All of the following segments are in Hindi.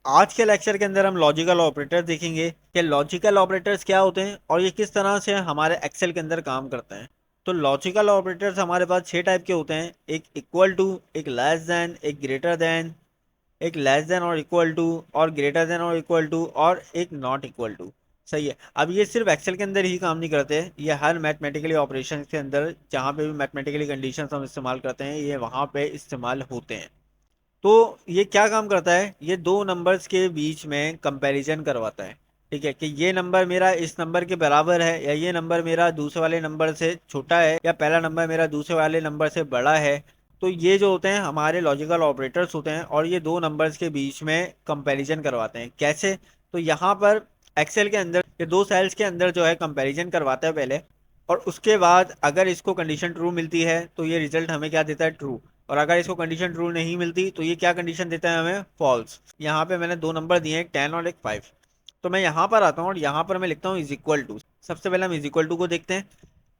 आज के लेक्चर के अंदर हम लॉजिकल ऑपरेटर देखेंगे कि लॉजिकल ऑपरेटर्स क्या होते हैं और ये किस तरह से हमारे एक्सेल के अंदर काम करते हैं। तो लॉजिकल ऑपरेटर्स हमारे पास 6 टाइप के होते हैं। एक इक्वल टू, एक लेस देन, एक ग्रेटर देन, एक लेस देन और इक्वल टू, और ग्रेटर देन और इक्वल टू, और एक नॉट इक्वल टू। सही है। अब ये सिर्फ एक्सेल के अंदर ही काम नहीं करते, ये हर मैथमेटिकली ऑपरेशन के अंदर जहाँ पे भी मैथमेटिकली कंडीशन हम इस्तेमाल करते हैं ये वहाँ पे इस्तेमाल होते हैं। तो ये क्या काम करता है, ये दो नंबर्स के बीच में कंपैरिजन करवाता है। ठीक है, कि ये नंबर मेरा इस नंबर के बराबर है, या ये नंबर मेरा दूसरे वाले नंबर से छोटा है, या पहला नंबर मेरा दूसरे वाले नंबर से बड़ा है। तो ये जो होते हैं हमारे लॉजिकल ऑपरेटर्स होते हैं, और ये दो नंबर्स के बीच में कंपैरिजन करवाते हैं। कैसे? तो यहाँ पर एक्सेल के अंदर ये दो सेल्स के अंदर जो है कंपैरिजन करवाता है पहले, और उसके बाद अगर इसको कंडीशन ट्रू मिलती है तो ये रिजल्ट हमें क्या देता है, ट्रू। और अगर इसको कंडीशन ट्रू नहीं मिलती तो ये क्या कंडीशन देता है हमें, फॉल्स। यहाँ पे मैंने दो नंबर दिए हैं, 10 और एक 5। तो मैं यहाँ पर आता हूँ और यहाँ पर मैं लिखता हूँ इज इक्वल टू। सबसे पहले हम इज इक्वल टू को देखते हैं।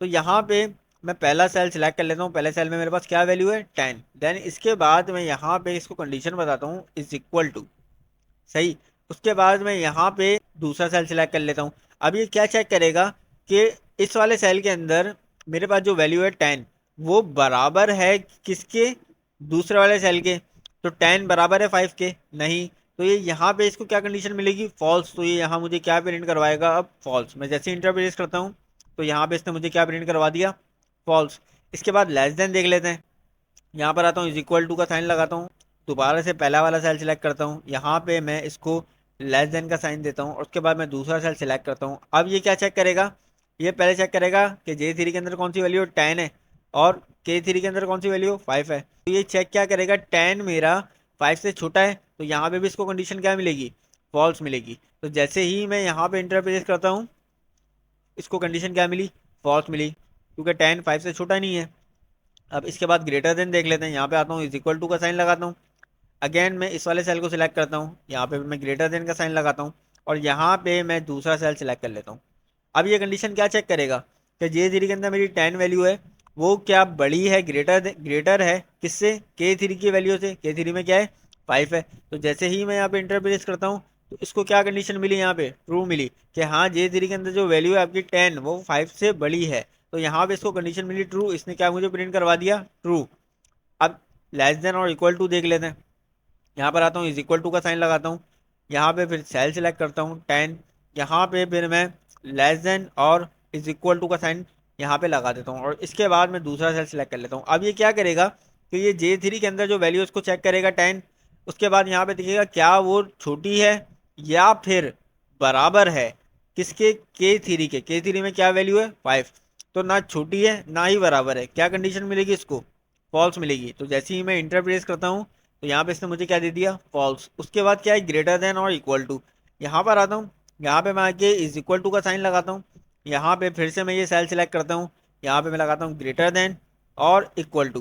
तो यहाँ पे मैं पहला सेल सिलेक्ट कर लेता हूँ। पहले सेल में मेरे पास क्या वैल्यू है, 10। देन इसके बाद मैं यहाँ पे इसको कंडीशन बताता हूँ इज इक्वल टू। सही। उसके बाद मैं यहाँ पे दूसरा सेल सिलेक्ट कर लेता हूँ। अब ये क्या चेक करेगा कि इस वाले सेल के अंदर मेरे पास जो वैल्यू है 10, वो बराबर है किसके, दूसरे वाले सेल के। तो 10 बराबर है 5 के, नहीं। तो ये यहाँ पे इसको क्या कंडीशन मिलेगी, फॉल्स। तो ये यहाँ मुझे क्या प्रिंट करवाएगा, अब फॉल्स। मैं जैसे इंटर प्रेस करता हूँ तो यहाँ पे इसने मुझे क्या प्रिंट करवा दिया, फॉल्स। इसके बाद लेस देन देख लेते हैं। यहाँ पर आता हूँ, इज इक्वल टू का साइन लगाता हूँ। दोबारा से पहला वाला सेल सिलेक्ट करता हूँ, यहाँ पे मैं इसको लेस देन का साइन देता हूँ, और उसके बाद मैं दूसरा सेल सिलेक्ट करता हूँ। अब ये क्या चेक करेगा, ये पहले चेक करेगा कि J3 के अंदर कौन सी वैल्यू 10 है, और K3 के अंदर कौन सी वैल्यू 5 है। तो ये चेक क्या करेगा, 10 मेरा 5 से छोटा है, तो यहाँ पे भी इसको कंडीशन क्या मिलेगी, फॉल्स मिलेगी। तो जैसे ही मैं यहाँ पे इंटर प्रेस करता हूँ, इसको कंडीशन क्या मिली, फॉल्स मिली, क्योंकि 10 5 से छोटा नहीं है। अब इसके बाद ग्रेटर देन देख लेते हैं। यहाँ पे आता हूँ, इज इक्वल टू का साइन लगाता हूँ। अगेन मैं इस वाले सेल को सिलेक्ट करता हूँ, यहाँ पे मैं ग्रेटर देन का साइन लगाता हूँ, और यहाँ पे मैं दूसरा सेल सिलेक्ट कर लेता हूँ। अब ये कंडीशन क्या चेक करेगा कि J3 के अंदर मेरी 10 वैल्यू है, वो क्या बड़ी है, ग्रेटर है किससे, K3 की वैल्यू से। K3 में क्या है, 5 है। तो जैसे ही मैं यहाँ पे इंटर प्रेस करता हूँ तो इसको क्या कंडीशन मिली, यहाँ पे ट्रू मिली, कि हाँ J3 के अंदर जो वैल्यू है आपकी 10, वो 5 से बड़ी है। तो यहाँ पे इसको कंडीशन मिली ट्रू, इसने क्या मुझे प्रिंट करवा दिया, ट्रू। अब लेस देन और इक्वल टू देख लेते हैं। यहाँ पर आता हूँ, इज इक्वल टू का साइन लगाता हूँ। यहाँ पे फिर सेल सिलेक्ट करता हूँ 10। यहाँ पे फिर मैं लेस देन और इज इक्वल टू का साइन यहाँ पे लगा देता हूँ, और इसके बाद मैं दूसरा सेल सिलेक्ट कर लेता हूँ। अब ये क्या करेगा कि ये J3 के अंदर जो वैल्यू उसको चेक करेगा 10। उसके बाद यहाँ पे दिखेगा क्या वो छोटी है या फिर बराबर है किसके, K3 में क्या वैल्यू है, 5। तो ना छोटी है ना ही बराबर है, क्या कंडीशन मिलेगी इसको, फॉल्स मिलेगी। तो जैसे ही मैं इंटर प्रेस करता हूँ तो यहाँ पे इसने मुझे क्या दे दिया, फॉल्स। उसके बाद क्या है, ग्रेटर देन और इक्वल टू। यहाँ पर आता हूँ, यहाँ पे मैं आके इज इक्वल टू का साइन लगाता हूँ। यहाँ पे फिर से मैं ये सेल सिलेक्ट करता हूँ, यहाँ पे मैं लगाता हूँ ग्रेटर देन और इक्वल टू।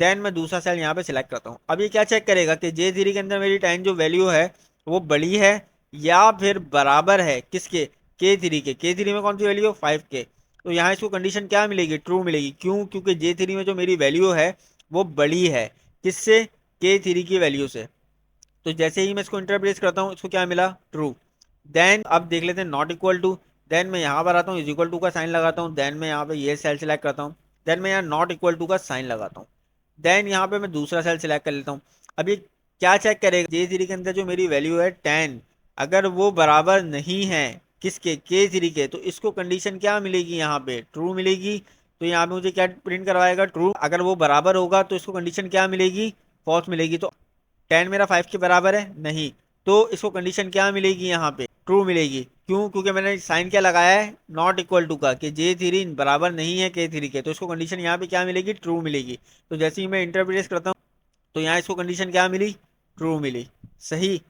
देन मैं दूसरा सेल यहाँ पे सिलेक्ट करता हूँ। अब ये क्या चेक करेगा कि J3 के अंदर मेरी 10 जो वैल्यू है वो बड़ी है या फिर बराबर है किसके, K3 के। K3 में कौन सी वैल्यू है, 5 के। तो यहाँ इसको कंडीशन क्या मिलेगी, ट्रू मिलेगी। क्यों, क्योंकि J3 में जो मेरी वैल्यू है वो बड़ी है किससे, K3 की वैल्यू से। तो जैसे ही मैं इसको इंटरप्रेस करता हूँ, इसको क्या मिला, ट्रू। देन अब देख लेते हैं नॉट इक्वल टू। देन मैं यहाँ पर आता हूँ, इज इक्वल टू का साइन लगाता हूँ। देन मैं यहाँ पे ये सेल सिलेक्ट करता हूँ। देन मैं यहाँ नॉट इक्वल टू का साइन लगाता हूँ। देन यहाँ पे मैं दूसरा सेल सिलेक्ट कर लेता हूँ। अब ये क्या चेक करेगा, J3 के अंदर जो मेरी वैल्यू है 10, अगर वो बराबर नहीं है किसके, K3 के, तो इसको कंडीशन क्या मिलेगी, यहाँ पे ट्रू मिलेगी। तो यहाँ पे मुझे क्या प्रिंट करवाएगा, ट्रू। अगर वो बराबर होगा तो इसको कंडीशन क्या मिलेगी, फॉल्स मिलेगी। तो 10 मेरा 5 के बराबर है, नहीं। तो इसको कंडीशन क्या मिलेगी, यहाँ पे ट्रू मिलेगी। क्यों, क्योंकि मैंने साइन क्या लगाया है, नॉट इक्वल टू का, कि J3 बराबर नहीं है K3 के। तो इसको कंडीशन यहाँ पे क्या मिलेगी, ट्रू मिलेगी। तो जैसे ही मैं इंटरप्रेस करता हूँ तो यहाँ इसको कंडीशन क्या मिली, ट्रू मिली। सही।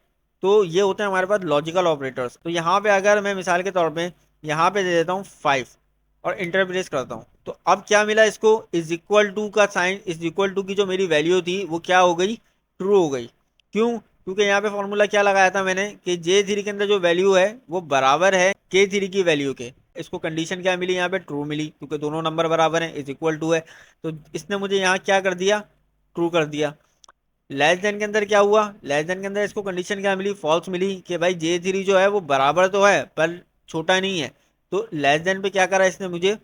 तो ये होते हैं हमारे पास लॉजिकल ऑपरेटर्स। तो यहाँ पे अगर मैं मिसाल के तौर पे यहाँ पे दे देता हूँ 5 और इंटरप्रेस करता हूँ, तो अब क्या मिला इसको, इज इक्वल टू का साइन, इज इक्वल टू की जो मेरी वैल्यू थी वो क्या हो गई, ट्रू हो गई। क्यों, क्योंकि यहाँ पे फॉर्मूला क्या लगाया था मैंने कि J3 के अंदर जो वैल्यू है वो बराबर है K3 की वैल्यू के। इसको कंडीशन क्या मिली, यहाँ पे ट्रू मिली, क्योंकि दोनों नंबर बराबर हैं, इज इक्वल टू है। तो इसने मुझे यहाँ क्या कर दिया, ट्रू कर दिया। लेस देन के अंदर क्या हुआ, लेस देन के अंदर इसको कंडीशन क्या मिली, फॉल्स मिली कि भाई J3 जो है वो बराबर तो है पर छोटा नहीं है। तो लेस देन पे क्या करा इसने, मुझे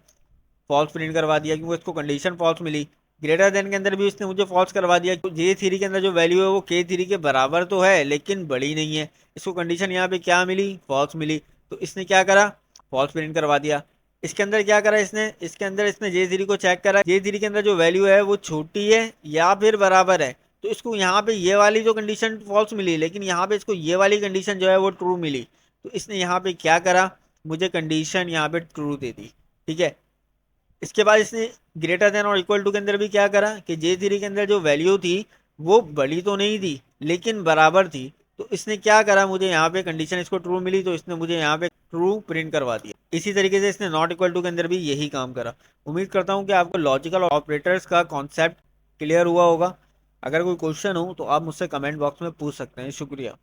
फॉल्स प्रिंट करवा दिया क्योंकि इसको कंडीशन फॉल्स मिली। ग्रेटर देन के अंदर भी इसने मुझे फॉल्स करवा दिया, J3 के अंदर जो वैल्यू है वो K3 के बराबर तो है लेकिन बड़ी नहीं है। इसको कंडीशन यहाँ पे क्या मिली, फॉल्स मिली। तो इसने क्या करा, फॉल्स प्रिंट करवा दिया। इसके अंदर क्या करा इसने, इसके अंदर इसने J3 को चेक करा, J3 के अंदर जो वैल्यू है वो छोटी है या फिर बराबर है। तो इसको यहाँ पे ये वाली जो कंडीशन फॉल्स मिली लेकिन यहाँ पे इसको ये वाली कंडीशन जो है वो ट्रू मिली। तो इसने यहाँ पे क्या करा, मुझे कंडीशन यहाँ पे ट्रू दे दी। ठीक है, इसके बाद इसने ग्रेटर देन और इक्वल टू के अंदर भी क्या करा कि J3 के अंदर जो वैल्यू थी वो बड़ी तो नहीं थी लेकिन बराबर थी। तो इसने क्या करा, मुझे यहाँ पे कंडीशन इसको ट्रू मिली तो इसने मुझे यहाँ पे ट्रू प्रिंट करवा दिया। इसी तरीके से इसने नॉट इक्वल टू के अंदर भी यही काम करा। उम्मीद करता हूँ कि आपको लॉजिकल ऑपरेटर्स का कॉन्सेप्ट क्लियर हुआ होगा। अगर कोई क्वेश्चन हो तो आप मुझसे कमेंट बॉक्स में पूछ सकते हैं। शुक्रिया।